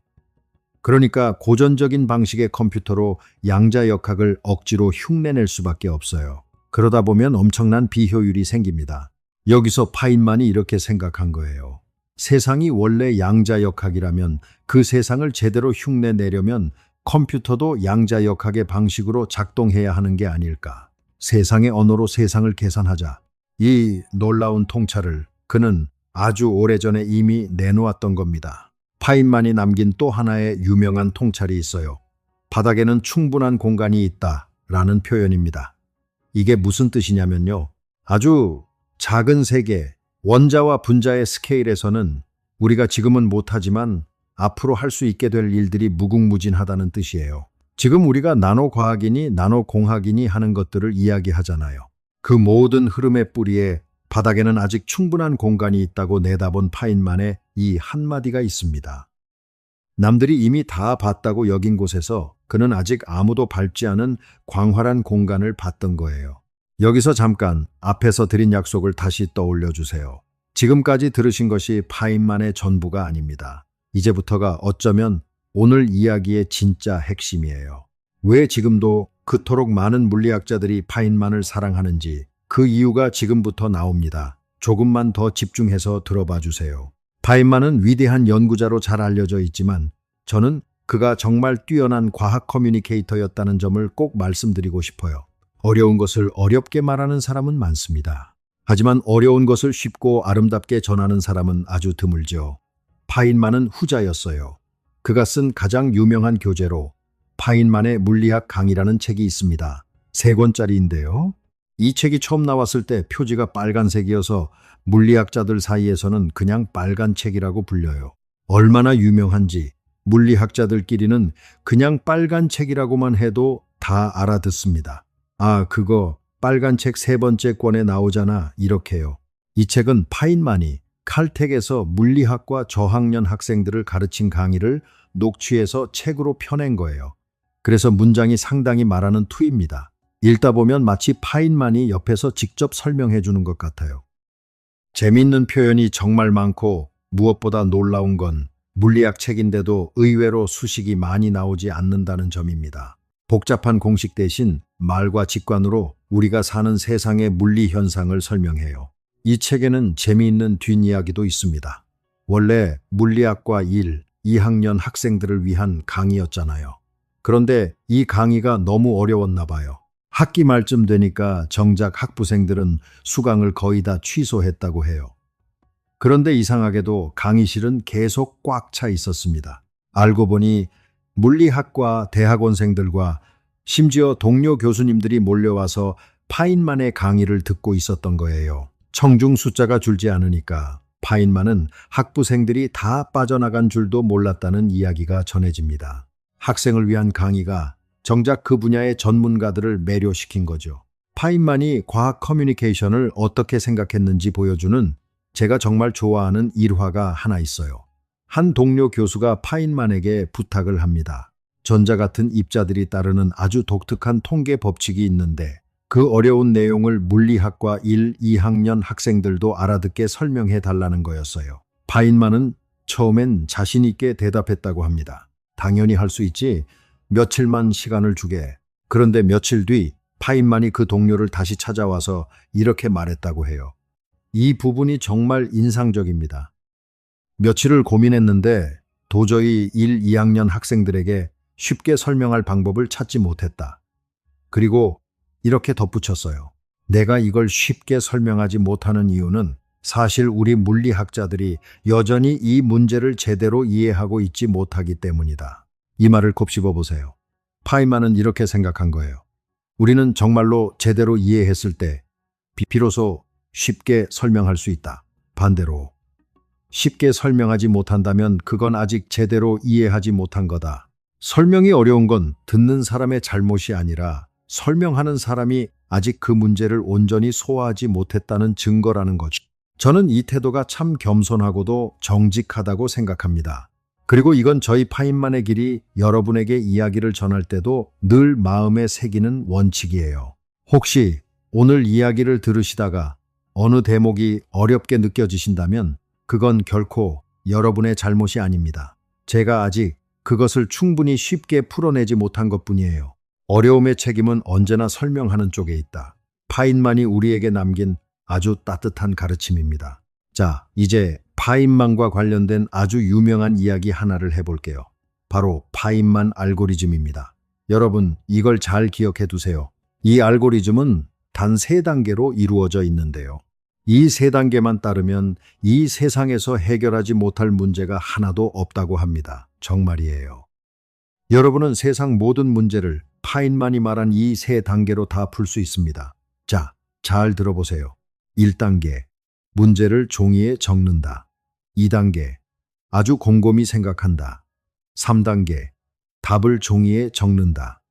그러니까 고전적인 방식의 컴퓨터로 양자역학을 억지로 흉내낼 수밖에 없어요. 그러다 보면 엄청난 비효율이 생깁니다. 여기서 파인만이 이렇게 생각한 거예요. 세상이 원래 양자역학이라면 그 세상을 제대로 흉내내려면 컴퓨터도 양자역학의 방식으로 작동해야 하는 게 아닐까. 세상의 언어로 세상을 계산하자. 이 놀라운 통찰을 그는 아주 오래전에 이미 내놓았던 겁니다. 파인만이 남긴 또 하나의 유명한 통찰이 있어요. 바닥에는 충분한 공간이 있다라는 표현입니다. 이게 무슨 뜻이냐면요. 아주 작은 세계, 원자와 분자의 스케일에서는 우리가 지금은 못하지만 앞으로 할 수 있게 될 일들이 무궁무진하다는 뜻이에요. 지금 우리가 나노과학이니 나노공학이니 하는 것들을 이야기하잖아요. 그 모든 흐름의 뿌리에 바닥에는 아직 충분한 공간이 있다고 내다본 파인만의 이 한마디가 있습니다. 남들이 이미 다 봤다고 여긴 곳에서 그는 아직 아무도 밟지 않은 광활한 공간을 봤던 거예요. 여기서 잠깐 앞에서 드린 약속을 다시 떠올려 주세요. 지금까지 들으신 것이 파인만의 전부가 아닙니다. 이제부터가 어쩌면 오늘 이야기의 진짜 핵심이에요. 왜 지금도 그토록 많은 물리학자들이 파인만을 사랑하는지 그 이유가 지금부터 나옵니다. 조금만 더 집중해서 들어봐 주세요. 파인만은 위대한 연구자로 잘 알려져 있지만 저는 그가 정말 뛰어난 과학 커뮤니케이터였다는 점을 꼭 말씀드리고 싶어요. 어려운 것을 어렵게 말하는 사람은 많습니다. 하지만 어려운 것을 쉽고 아름답게 전하는 사람은 아주 드물죠. 파인만은 후자였어요. 그가 쓴 가장 유명한 교재로 파인만의 물리학 강의라는 책이 있습니다. 3권짜리인데요. 이 책이 처음 나왔을 때 표지가 빨간색이어서 물리학자들 사이에서는 그냥 빨간 책이라고 불려요. 얼마나 유명한지 물리학자들끼리는 그냥 빨간 책이라고만 해도 다 알아듣습니다. 아, 그거 빨간 책 3번째 권에 나오잖아. 이렇게요. 이 책은 파인만이 칼텍에서 물리학과 저학년 학생들을 가르친 강의를 녹취해서 책으로 펴낸 거예요. 그래서 문장이 상당히 말하는 투입니다. 읽다 보면 마치 파인만이 옆에서 직접 설명해 주는 것 같아요. 재미있는 표현이 정말 많고 무엇보다 놀라운 건 물리학 책인데도 의외로 수식이 많이 나오지 않는다는 점입니다. 복잡한 공식 대신 말과 직관으로 우리가 사는 세상의 물리 현상을 설명해요. 이 책에는 재미있는 뒷이야기도 있습니다. 원래 물리학과 1, 2학년 학생들을 위한 강의였잖아요. 그런데 이 강의가 너무 어려웠나 봐요. 학기 말쯤 되니까 정작 학부생들은 수강을 거의 다 취소했다고 해요. 그런데 이상하게도 강의실은 계속 꽉 차 있었습니다. 알고 보니 물리학과 대학원생들과 심지어 동료 교수님들이 몰려와서 파인만의 강의를 듣고 있었던 거예요. 청중 숫자가 줄지 않으니까 파인만은 학부생들이 다 빠져나간 줄도 몰랐다는 이야기가 전해집니다. 학생을 위한 강의가 정작 그 분야의 전문가들을 매료시킨 거죠. 파인만이 과학 커뮤니케이션을 어떻게 생각했는지 보여주는 제가 정말 좋아하는 일화가 하나 있어요. 한 동료 교수가 파인만에게 부탁을 합니다. 전자 같은 입자들이 따르는 아주 독특한 통계 법칙이 있는데 그 어려운 내용을 물리학과 1, 2학년 학생들도 알아듣게 설명해 달라는 거였어요. 파인만은 처음엔 자신 있게 대답했다고 합니다. 당연히 할 수 있지. 며칠만 시간을 주게. 그런데 며칠 뒤 파인만이 그 동료를 다시 찾아와서 이렇게 말했다고 해요. 이 부분이 정말 인상적입니다. 며칠을 고민했는데 도저히 1, 2학년 학생들에게 쉽게 설명할 방법을 찾지 못했다. 그리고 이렇게 덧붙였어요. 내가 이걸 쉽게 설명하지 못하는 이유는 사실 우리 물리학자들이 여전히 이 문제를 제대로 이해하고 있지 못하기 때문이다. 이 말을 곱씹어 보세요. 파인만은 이렇게 생각한 거예요. 우리는 정말로 제대로 이해했을 때 비로소 쉽게 설명할 수 있다. 반대로 쉽게 설명하지 못한다면 그건 아직 제대로 이해하지 못한 거다. 설명이 어려운 건 듣는 사람의 잘못이 아니라 설명하는 사람이 아직 그 문제를 온전히 소화하지 못했다는 증거라는 거죠. 저는 이 태도가 참 겸손하고도 정직하다고 생각합니다. 그리고 이건 저희 파인만의 길이 여러분에게 이야기를 전할 때도 늘 마음에 새기는 원칙이에요. 혹시 오늘 이야기를 들으시다가 어느 대목이 어렵게 느껴지신다면 그건 결코 여러분의 잘못이 아닙니다. 제가 아직 그것을 충분히 쉽게 풀어내지 못한 것뿐이에요. 어려움의 책임은 언제나 설명하는 쪽에 있다. 파인만이 우리에게 남긴 아주 따뜻한 가르침입니다. 자, 이제 파인만과 관련된 아주 유명한 이야기 하나를 해볼게요. 바로 파인만 알고리즘입니다. 여러분, 이걸 잘 기억해 두세요. 이 알고리즘은 단 3단계로 이루어져 있는데요. 이 3단계만 따르면 이 세상에서 해결하지 못할 문제가 하나도 없다고 합니다. 정말이에요. 여러분은 세상 모든 문제를 파인만이 말한 이 3단계로 다 풀 수 있습니다. 자, 잘 들어보세요. 1단계, 문제를 종이에 적는다. 2단계, 아주 곰곰이 생각한다. 3단계, 답을 종이에 적는다.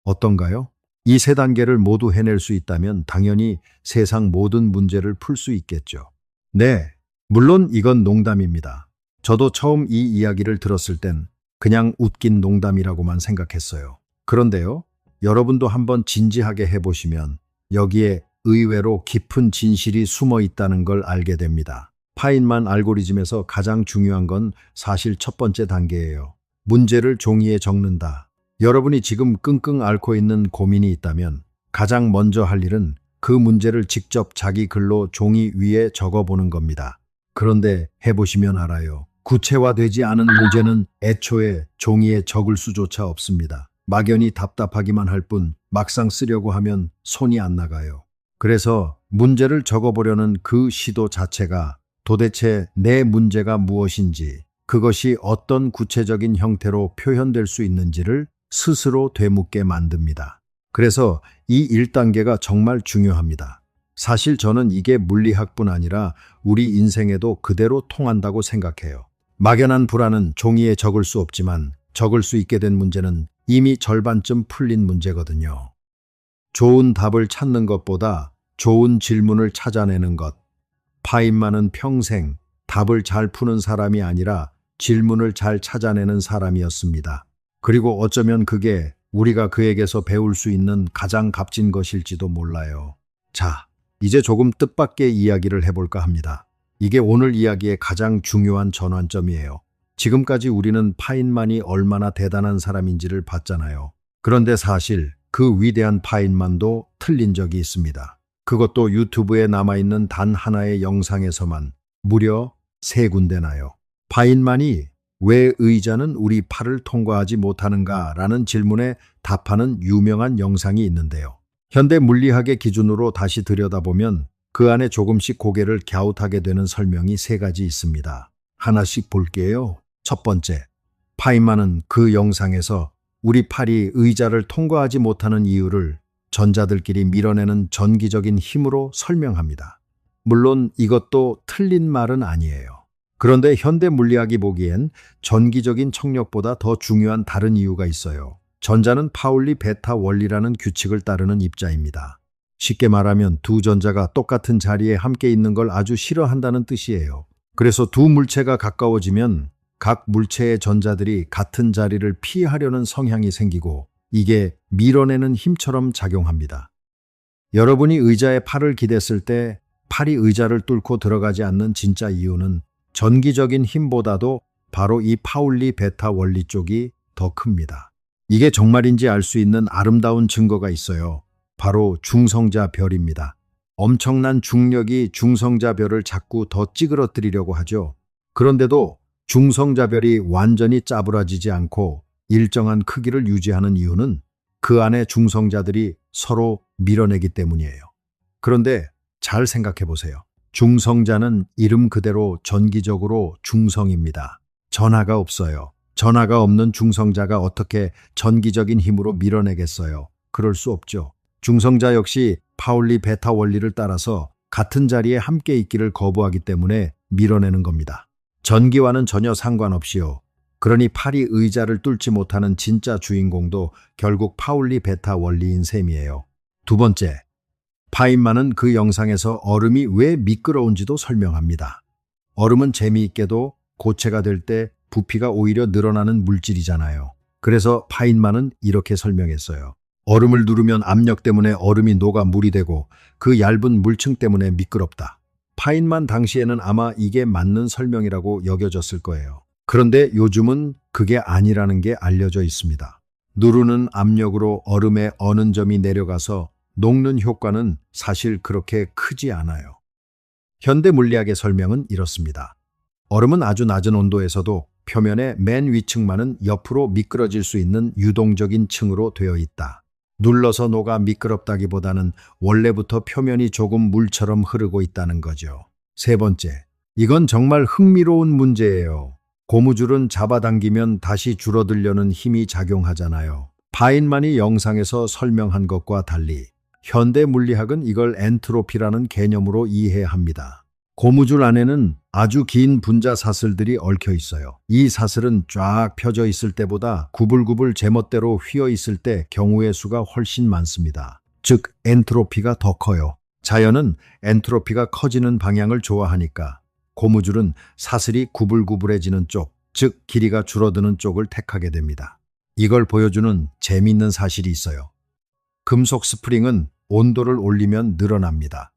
어떤가요? 이 3단계를 모두 해낼 수 있다면 당연히 세상 모든 문제를 풀 수 있겠죠. 네, 물론 이건 농담입니다. 저도 처음 이 이야기를 들었을 땐 그냥 웃긴 농담이라고만 생각했어요. 그런데요, 여러분도 한번 진지하게 해보시면 여기에 의외로 깊은 진실이 숨어 있다는 걸 알게 됩니다. 파인만 알고리즘에서 가장 중요한 건 사실 첫 번째 단계예요. 문제를 종이에 적는다. 여러분이 지금 끙끙 앓고 있는 고민이 있다면 가장 먼저 할 일은 그 문제를 직접 자기 글로 종이 위에 적어보는 겁니다. 그런데 해보시면 알아요. 구체화되지 않은 문제는 애초에 종이에 적을 수조차 없습니다. 막연히 답답하기만 할 뿐 막상 쓰려고 하면 손이 안 나가요. 그래서 문제를 적어보려는 그 시도 자체가 도대체 내 문제가 무엇인지, 그것이 어떤 구체적인 형태로 표현될 수 있는지를 스스로 되묻게 만듭니다. 그래서 이 1단계가 정말 중요합니다. 사실 저는 이게 물리학뿐 아니라 우리 인생에도 그대로 통한다고 생각해요. 막연한 불안은 종이에 적을 수 없지만 적을 수 있게 된 문제는 이미 절반쯤 풀린 문제거든요. 좋은 답을 찾는 것보다 좋은 질문을 찾아내는 것. 파인만은 평생 답을 잘 푸는 사람이 아니라 질문을 잘 찾아내는 사람이었습니다. 그리고 어쩌면 그게 우리가 그에게서 배울 수 있는 가장 값진 것일지도 몰라요. 자, 이제 조금 뜻밖의 이야기를 해볼까 합니다. 이게 오늘 이야기의 가장 중요한 전환점이에요. 지금까지 우리는 파인만이 얼마나 대단한 사람인지를 봤잖아요. 그런데 사실 그 위대한 파인만도 틀린 적이 있습니다. 그것도 유튜브에 남아있는 단 하나의 영상에서만 무려 3군데나요. 파인만이 왜 의자는 우리 팔을 통과하지 못하는가라는 질문에 답하는 유명한 영상이 있는데요. 현대 물리학의 기준으로 다시 들여다보면 그 안에 조금씩 고개를 갸웃하게 되는 설명이 3가지 있습니다. 하나씩 볼게요. 첫 번째, 파인만은 그 영상에서 우리 팔이 의자를 통과하지 못하는 이유를 전자들끼리 밀어내는 전기적인 힘으로 설명합니다. 물론 이것도 틀린 말은 아니에요. 그런데 현대 물리학이 보기엔 전기적인 청력보다 더 중요한 다른 이유가 있어요. 전자는 파울리 베타 원리라는 규칙을 따르는 입자입니다. 쉽게 말하면 두 전자가 똑같은 자리에 함께 있는 걸 아주 싫어한다는 뜻이에요. 그래서 두 물체가 가까워지면 각 물체의 전자들이 같은 자리를 피하려는 성향이 생기고 이게 밀어내는 힘처럼 작용합니다. 여러분이 의자에 팔을 기댔을 때 팔이 의자를 뚫고 들어가지 않는 진짜 이유는 전기적인 힘보다도 바로 이 파울리 베타 원리 쪽이 더 큽니다. 이게 정말인지 알 수 있는 아름다운 증거가 있어요. 바로 중성자 별입니다. 엄청난 중력이 중성자 별을 자꾸 더 찌그러뜨리려고 하죠. 그런데도 중성자 별이 완전히 짜부라지지 않고 일정한 크기를 유지하는 이유는 그 안에 중성자들이 서로 밀어내기 때문이에요. 그런데 잘 생각해 보세요. 중성자는 이름 그대로 전기적으로 중성입니다. 전하가 없어요. 전하가 없는 중성자가 어떻게 전기적인 힘으로 밀어내겠어요? 그럴 수 없죠. 중성자 역시 파울리 베타 원리를 따라서 같은 자리에 함께 있기를 거부하기 때문에 밀어내는 겁니다. 전기와는 전혀 상관없이요. 그러니 팔이 의자를 뚫지 못하는 진짜 주인공도 결국 파울리 베타 원리인 셈이에요. 두 번째, 파인만은 그 영상에서 얼음이 왜 미끄러운지도 설명합니다. 얼음은 재미있게도 고체가 될 때 부피가 오히려 늘어나는 물질이잖아요. 그래서 파인만은 이렇게 설명했어요. 얼음을 누르면 압력 때문에 얼음이 녹아 물이 되고 그 얇은 물층 때문에 미끄럽다. 파인만 당시에는 아마 이게 맞는 설명이라고 여겨졌을 거예요. 그런데 요즘은 그게 아니라는 게 알려져 있습니다. 누르는 압력으로 얼음의 어는 점이 내려가서 녹는 효과는 사실 그렇게 크지 않아요. 현대 물리학의 설명은 이렇습니다. 얼음은 아주 낮은 온도에서도 표면의 맨 위층만은 옆으로 미끄러질 수 있는 유동적인 층으로 되어 있다. 눌러서 녹아 미끄럽다기보다는 원래부터 표면이 조금 물처럼 흐르고 있다는 거죠. 세 번째, 이건 정말 흥미로운 문제예요. 고무줄은 잡아당기면 다시 줄어들려는 힘이 작용하잖아요. 파인만이 영상에서 설명한 것과 달리 현대 물리학은 이걸 엔트로피라는 개념으로 이해합니다. 고무줄 안에는 아주 긴 분자 사슬들이 얽혀 있어요. 이 사슬은 쫙 펴져 있을 때보다 구불구불 제멋대로 휘어 있을 때 경우의 수가 훨씬 많습니다. 즉, 엔트로피가 더 커요. 자연은 엔트로피가 커지는 방향을 좋아하니까 고무줄은 사슬이 구불구불해지는 쪽, 즉 길이가 줄어드는 쪽을 택하게 됩니다. 이걸 보여주는 재미있는 사실이 있어요. 금속 스프링은 온도를 올리면 늘어납니다.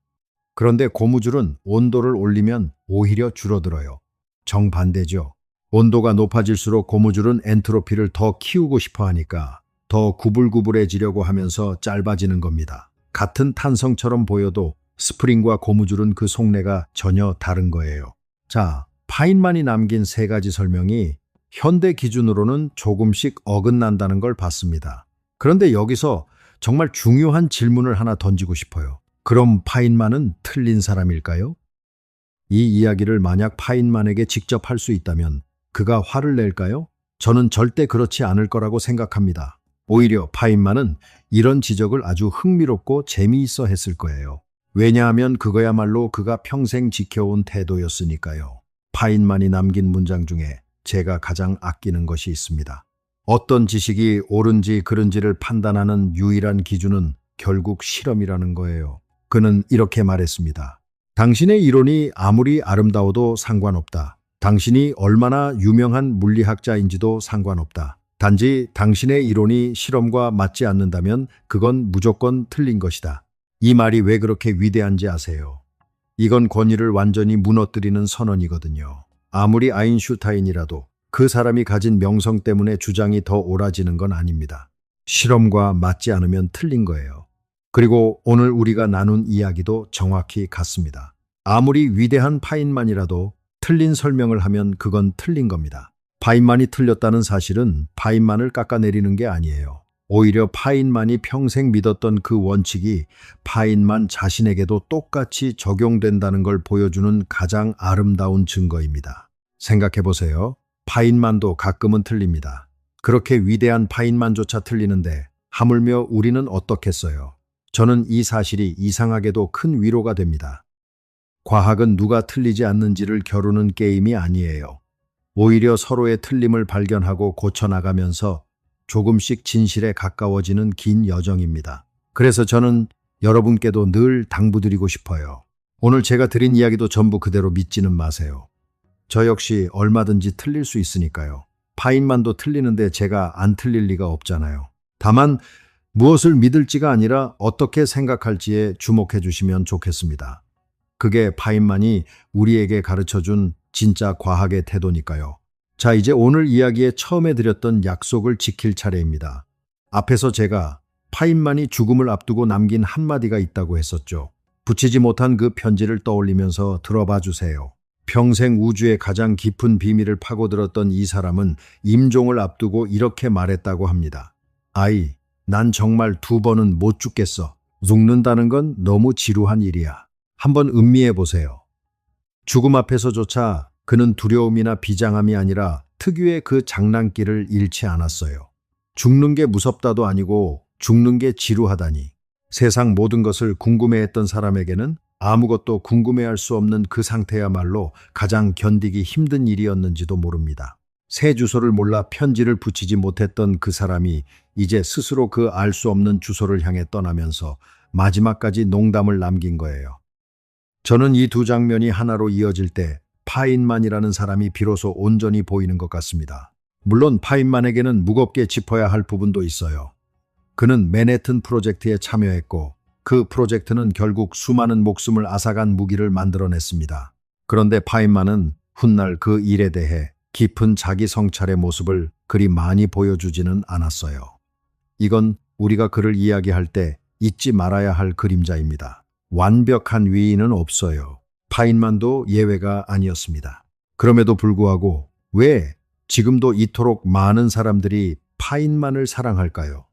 그런데 고무줄은 온도를 올리면 오히려 줄어들어요. 정반대죠. 온도가 높아질수록 고무줄은 엔트로피를 더 키우고 싶어 하니까 더 구불구불해지려고 하면서 짧아지는 겁니다. 같은 탄성처럼 보여도 스프링과 고무줄은 그 속내가 전혀 다른 거예요. 자, 파인만이 남긴 세 가지 설명이 현대 기준으로는 조금씩 어긋난다는 걸 봤습니다. 그런데 여기서 정말 중요한 질문을 하나 던지고 싶어요. 그럼 파인만은 틀린 사람일까요? 이 이야기를 만약 파인만에게 직접 할 수 있다면 그가 화를 낼까요? 저는 절대 그렇지 않을 거라고 생각합니다. 오히려 파인만은 이런 지적을 아주 흥미롭고 재미있어 했을 거예요. 왜냐하면 그거야말로 그가 평생 지켜온 태도였으니까요. 파인만이 남긴 문장 중에 제가 가장 아끼는 것이 있습니다. 어떤 지식이 옳은지 그른지를 판단하는 유일한 기준은 결국 실험이라는 거예요. 그는 이렇게 말했습니다. 당신의 이론이 아무리 아름다워도 상관없다. 당신이 얼마나 유명한 물리학자인지도 상관없다. 단지 당신의 이론이 실험과 맞지 않는다면 그건 무조건 틀린 것이다. 이 말이 왜 그렇게 위대한지 아세요? 이건 권위를 완전히 무너뜨리는 선언이거든요. 아무리 아인슈타인이라도 그 사람이 가진 명성 때문에 주장이 더 옳아지는 건 아닙니다. 실험과 맞지 않으면 틀린 거예요. 그리고 오늘 우리가 나눈 이야기도 정확히 같습니다. 아무리 위대한 파인만이라도 틀린 설명을 하면 그건 틀린 겁니다. 파인만이 틀렸다는 사실은 파인만을 깎아내리는 게 아니에요. 오히려 파인만이 평생 믿었던 그 원칙이 파인만 자신에게도 똑같이 적용된다는 걸 보여주는 가장 아름다운 증거입니다. 생각해 보세요. 파인만도 가끔은 틀립니다. 그렇게 위대한 파인만조차 틀리는데 하물며 우리는 어떻겠어요? 저는 이 사실이 이상하게도 큰 위로가 됩니다. 과학은 누가 틀리지 않는지를 겨루는 게임이 아니에요. 오히려 서로의 틀림을 발견하고 고쳐나가면서 조금씩 진실에 가까워지는 긴 여정입니다. 그래서 저는 여러분께도 늘 당부드리고 싶어요. 오늘 제가 드린 이야기도 전부 그대로 믿지는 마세요. 저 역시 얼마든지 틀릴 수 있으니까요. 파인만도 틀리는데 제가 안 틀릴 리가 없잖아요. 다만 무엇을 믿을지가 아니라 어떻게 생각할지에 주목해 주시면 좋겠습니다. 그게 파인만이 우리에게 가르쳐준 진짜 과학의 태도니까요. 자, 이제 오늘 이야기에 처음에 드렸던 약속을 지킬 차례입니다. 앞에서 제가 파인만이 죽음을 앞두고 남긴 한마디가 있다고 했었죠. 붙이지 못한 그 편지를 떠올리면서 들어봐 주세요. 평생 우주의 가장 깊은 비밀을 파고들었던 이 사람은 임종을 앞두고 이렇게 말했다고 합니다. 아이, 난 정말 2번은 못 죽겠어. 죽는다는 건 너무 지루한 일이야. 한번 음미해 보세요. 죽음 앞에서조차 그는 두려움이나 비장함이 아니라 특유의 그 장난기를 잃지 않았어요. 죽는 게 무섭다도 아니고 죽는 게 지루하다니. 세상 모든 것을 궁금해했던 사람에게는 아무것도 궁금해할 수 없는 그 상태야말로 가장 견디기 힘든 일이었는지도 모릅니다. 새 주소를 몰라 편지를 붙이지 못했던 그 사람이 이제 스스로 그 알 수 없는 주소를 향해 떠나면서 마지막까지 농담을 남긴 거예요. 저는 이 두 장면이 하나로 이어질 때 파인만이라는 사람이 비로소 온전히 보이는 것 같습니다. 물론 파인만에게는 무겁게 짚어야 할 부분도 있어요. 그는 맨해튼 프로젝트에 참여했고 그 프로젝트는 결국 수많은 목숨을 앗아간 무기를 만들어냈습니다. 그런데 파인만은 훗날 그 일에 대해 깊은 자기 성찰의 모습을 그리 많이 보여주지는 않았어요. 이건 우리가 그를 이야기할 때 잊지 말아야 할 그림자입니다. 완벽한 위인은 없어요. 파인만도 예외가 아니었습니다. 그럼에도 불구하고 왜 지금도 이토록 많은 사람들이 파인만을 사랑할까요?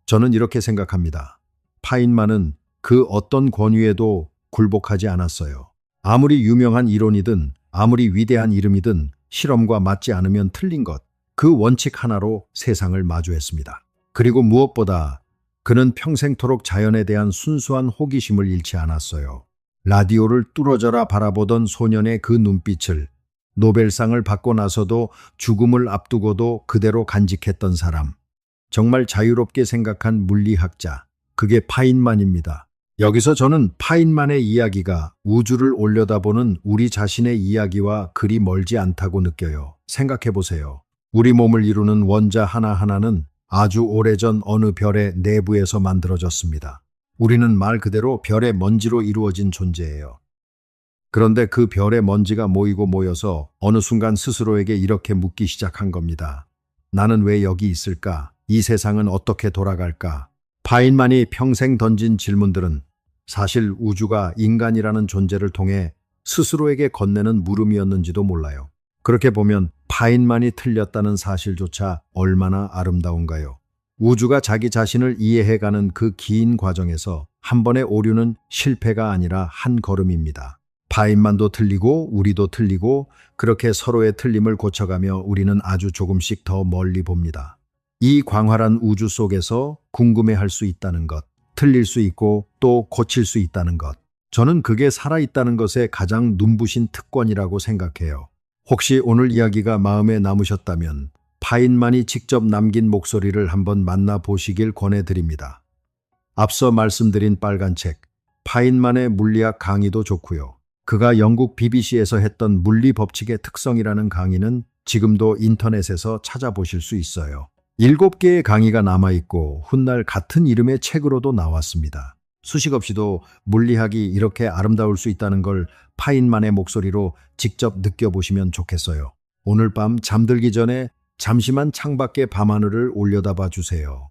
저는 이렇게 생각합니다. 파인만은 그 어떤 권위에도 굴복하지 않았어요. 아무리 유명한 이론이든 아무리 위대한 이름이든 실험과 맞지 않으면 틀린 것, 그 원칙 하나로 세상을 마주했습니다. 그리고 무엇보다 그는 평생토록 자연에 대한 순수한 호기심을 잃지 않았어요. 라디오를 뚫어져라 바라보던 소년의 그 눈빛을, 노벨상을 받고 나서도 죽음을 앞두고도 그대로 간직했던 사람, 정말 자유롭게 생각한 물리학자, 그게 파인만입니다. 여기서 저는 파인만의 이야기가 우주를 올려다보는 우리 자신의 이야기와 그리 멀지 않다고 느껴요. 생각해 보세요. 우리 몸을 이루는 원자 하나하나는 아주 오래전 어느 별의 내부에서 만들어졌습니다. 우리는 말 그대로 별의 먼지로 이루어진 존재예요. 그런데 그 별의 먼지가 모이고 모여서 어느 순간 스스로에게 이렇게 묻기 시작한 겁니다. 나는 왜 여기 있을까? 이 세상은 어떻게 돌아갈까? 파인만이 평생 던진 질문들은 사실 우주가 인간이라는 존재를 통해 스스로에게 건네는 물음이었는지도 몰라요. 그렇게 보면 파인만이 틀렸다는 사실조차 얼마나 아름다운가요? 우주가 자기 자신을 이해해가는 그 긴 과정에서 한 번의 오류는 실패가 아니라 한 걸음입니다. 파인만도 틀리고 우리도 틀리고 그렇게 서로의 틀림을 고쳐가며 우리는 아주 조금씩 더 멀리 봅니다. 이 광활한 우주 속에서 궁금해할 수 있다는 것, 틀릴 수 있고 또 고칠 수 있다는 것. 저는 그게 살아있다는 것의 가장 눈부신 특권이라고 생각해요. 혹시 오늘 이야기가 마음에 남으셨다면 파인만이 직접 남긴 목소리를 한번 만나보시길 권해드립니다. 앞서 말씀드린 빨간 책, 파인만의 물리학 강의도 좋고요. 그가 영국 BBC에서 했던 물리 법칙의 특성이라는 강의는 지금도 인터넷에서 찾아보실 수 있어요. 7개의 강의가 남아있고 훗날 같은 이름의 책으로도 나왔습니다. 수식 없이도 물리학이 이렇게 아름다울 수 있다는 걸 파인만의 목소리로 직접 느껴보시면 좋겠어요. 오늘 밤 잠들기 전에 잠시만 창밖의 밤하늘을 올려다봐 주세요.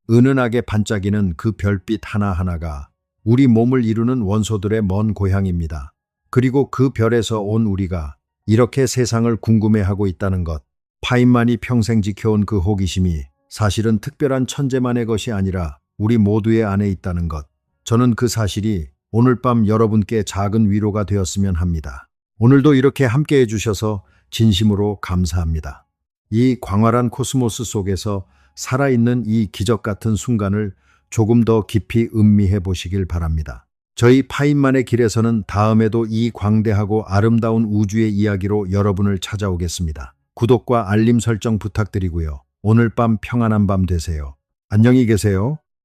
은은하게 반짝이는 그 별빛 하나하나가 우리 몸을 이루는 원소들의 먼 고향입니다. 그리고 그 별에서 온 우리가 이렇게 세상을 궁금해하고 있다는 것, 파인만이 평생 지켜온 그 호기심이 사실은 특별한 천재만의 것이 아니라 우리 모두의 안에 있다는 것. 저는 그 사실이 오늘 밤 여러분께 작은 위로가 되었으면 합니다. 오늘도 이렇게 함께해 주셔서 진심으로 감사합니다. 이 광활한 코스모스 속에서 살아있는 이 기적 같은 순간을 조금 더 깊이 음미해 보시길 바랍니다. 저희 파인만의 길에서는 다음에도 이 광대하고 아름다운 우주의 이야기로 여러분을 찾아오겠습니다. 구독과 알림 설정 부탁드리고요. 오늘 밤 평안한 밤 되세요. 안녕히 계세요.